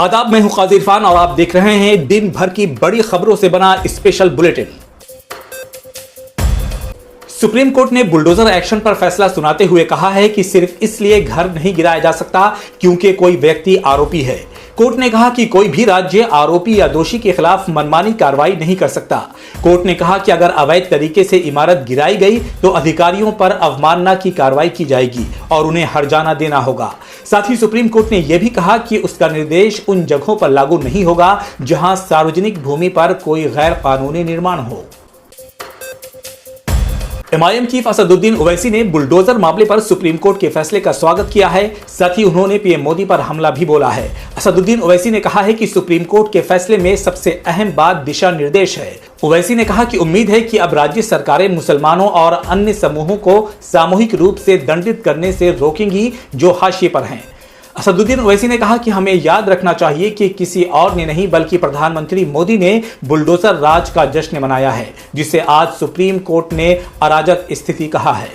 आदाब, मैं हूं काजी इरफान और आप देख रहे हैं दिन भर की बड़ी खबरों से बना स्पेशल बुलेटिन। सुप्रीम कोर्ट ने बुलडोजर एक्शन पर फैसला सुनाते हुए कहा है कि सिर्फ इसलिए घर नहीं गिराया जा सकता क्योंकि कोई व्यक्ति आरोपी है। कोर्ट ने कहा कि कोई भी राज्य आरोपी या दोषी के खिलाफ मनमानी कार्रवाई नहीं कर सकता। कोर्ट ने कहा कि अगर अवैध तरीके से इमारत गिराई गई तो अधिकारियों पर अवमानना की कार्रवाई की जाएगी और उन्हें हर्जाना देना होगा। साथ ही सुप्रीम कोर्ट ने यह भी कहा कि उसका निर्देश उन जगहों पर लागू नहीं होगा जहां सार्वजनिक भूमि पर कोई गैर कानूनी निर्माण हो। एमआईएम चीफ असदुद्दीन ओवैसी ने बुलडोजर मामले पर सुप्रीम कोर्ट के फैसले का स्वागत किया है। साथ ही उन्होंने पीएम मोदी पर हमला भी बोला है। असदुद्दीन ओवैसी ने कहा है कि सुप्रीम कोर्ट के फैसले में सबसे अहम बात दिशा निर्देश है। ओवैसी ने कहा कि उम्मीद है कि अब राज्य सरकारें मुसलमानों और अन्य समूहों को सामूहिक रूप से दंडित करने से रोकेंगी जो हाशिए पर हैं। असदुद्दीन ओवैसी ने कहा कि हमें याद रखना चाहिए कि किसी और ने नहीं बल्कि प्रधानमंत्री मोदी ने बुलडोजर राज का जश्न मनाया है, जिसे आज सुप्रीम कोर्ट ने अराजक स्थिति कहा है।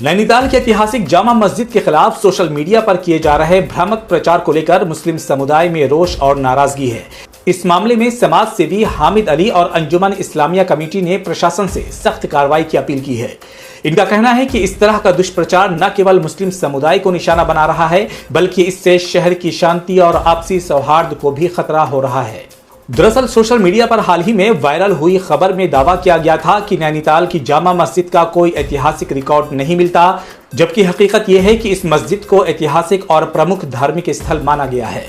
नैनीताल के ऐतिहासिक जामा मस्जिद के खिलाफ सोशल मीडिया पर किए जा रहे भ्रामक प्रचार को लेकर मुस्लिम समुदाय में रोष और नाराजगी है। इस मामले में समाज सेवी हामिद अली और अंजुमन इस्लामिया कमेटी ने प्रशासन से सख्त कार्रवाई की अपील की है। इनका कहना है कि इस तरह का दुष्प्रचार न केवल मुस्लिम समुदाय को निशाना बना रहा है बल्कि इससे शहर की शांति और आपसी सौहार्द को भी खतरा हो रहा है। दरअसल सोशल मीडिया पर हाल ही में वायरल हुई खबर में दावा किया गया था कि नैनीताल की जामा मस्जिद का कोई ऐतिहासिक रिकॉर्ड नहीं मिलता, जबकि हकीकत यह है कि इस मस्जिद को ऐतिहासिक और प्रमुख धार्मिक स्थल माना गया है।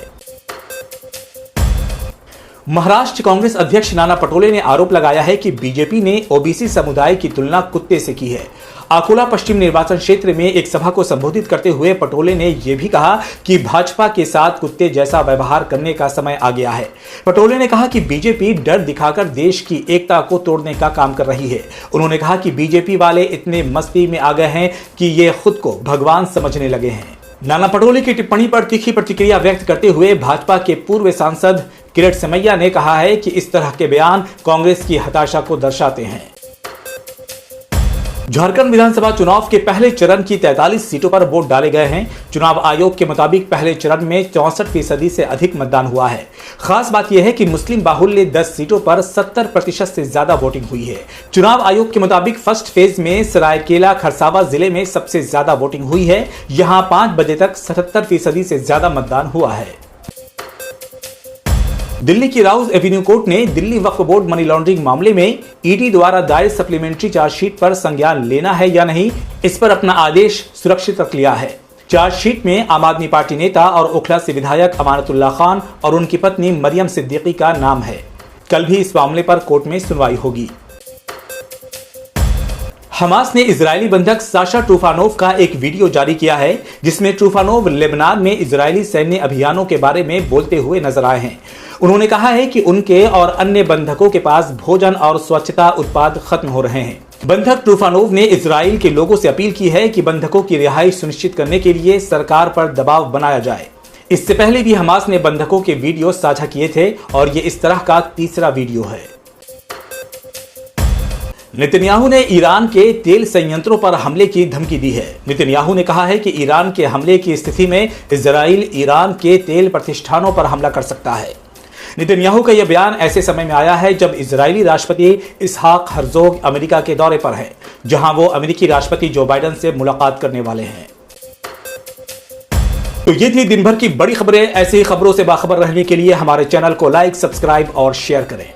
महाराष्ट्र कांग्रेस अध्यक्ष नाना पटोले ने आरोप लगाया है कि बीजेपी ने ओबीसी समुदाय की तुलना कुत्ते से की है। अकोला पश्चिम निर्वाचन क्षेत्र में एक सभा को संबोधित करते हुए पटोले ने यह भी कहा कि भाजपा के साथ कुत्ते जैसा व्यवहार करने का समय आ गया है। पटोले ने कहा कि बीजेपी डर दिखाकर देश की एकता को तोड़ने का काम कर रही है। उन्होंने कहा कि बीजेपी वाले इतने मस्ती में आ गए हैं कि ये खुद को भगवान समझने लगे हैं। नाना पटोले की टिप्पणी पर तीखी प्रतिक्रिया व्यक्त करते हुए भाजपा के पूर्व सांसद किरण समैया ने कहा है कि इस तरह के बयान कांग्रेस की हताशा को दर्शाते हैं। झारखंड विधानसभा चुनाव के पहले चरण की 43 सीटों पर वोट डाले गए हैं। चुनाव आयोग के मुताबिक पहले चरण में 64% से अधिक मतदान हुआ है। खास बात यह है कि मुस्लिम बाहुल्य 10 सीटों पर 70% से ज्यादा वोटिंग हुई है। चुनाव आयोग के मुताबिक फर्स्ट फेज में सरायकेला खरसावां जिले में सबसे ज्यादा वोटिंग हुई है। यहां 5 बजे तक 77% से ज्यादा मतदान हुआ है। दिल्ली की राउज एवेन्यू कोर्ट ने Delhi Waqf board money laundering मामले में ईडी द्वारा दायर सप्लीमेंट्री चार्जशीट पर संज्ञान लेना है या नहीं, इस पर अपना आदेश सुरक्षित रख लिया है। चार्जशीट में आम आदमी पार्टी नेता और ओखला से विधायक अमानतुल्लाह खान और उनकी पत्नी मरियम सिद्दीकी का नाम है। कल भी इस मामले पर कोर्ट में सुनवाई होगी। हमास ने इजरायली बंधक साशा ट्रूफानोव का एक वीडियो जारी किया है जिसमें ट्रूफानोव लेबनान में इजरायली सैन्य अभियानों के बारे में बोलते हुए नजर आए हैं। उन्होंने कहा है कि उनके और अन्य बंधकों के पास भोजन और स्वच्छता उत्पाद खत्म हो रहे हैं। बंधक ट्रूफानोव ने इजराइल के लोगों से अपील की है कि बंधकों की रिहाई सुनिश्चित करने के लिए सरकार पर दबाव बनाया जाए। इससे पहले भी हमास ने बंधकों के वीडियो साझा किए थे और ये इस तरह का तीसरा वीडियो है। नेतन्याहू ने ईरान के तेल संयंत्रों पर हमले की धमकी दी है। नेतन्याहू ने कहा है कि ईरान के हमले की स्थिति में इजराइल ईरान के तेल प्रतिष्ठानों पर हमला कर सकता है। नेतन्याहू का यह बयान ऐसे समय में आया है जब इजरायली राष्ट्रपति इसहाक हर्जोग अमेरिका के दौरे पर हैं, जहां वो अमेरिकी राष्ट्रपति जो बाइडेन से मुलाकात करने वाले हैं। तो ये थी दिन भर की बड़ी खबरें। ऐसी ही खबरों से बाखबर रहने के लिए हमारे चैनल को लाइक, सब्सक्राइब और शेयर करें।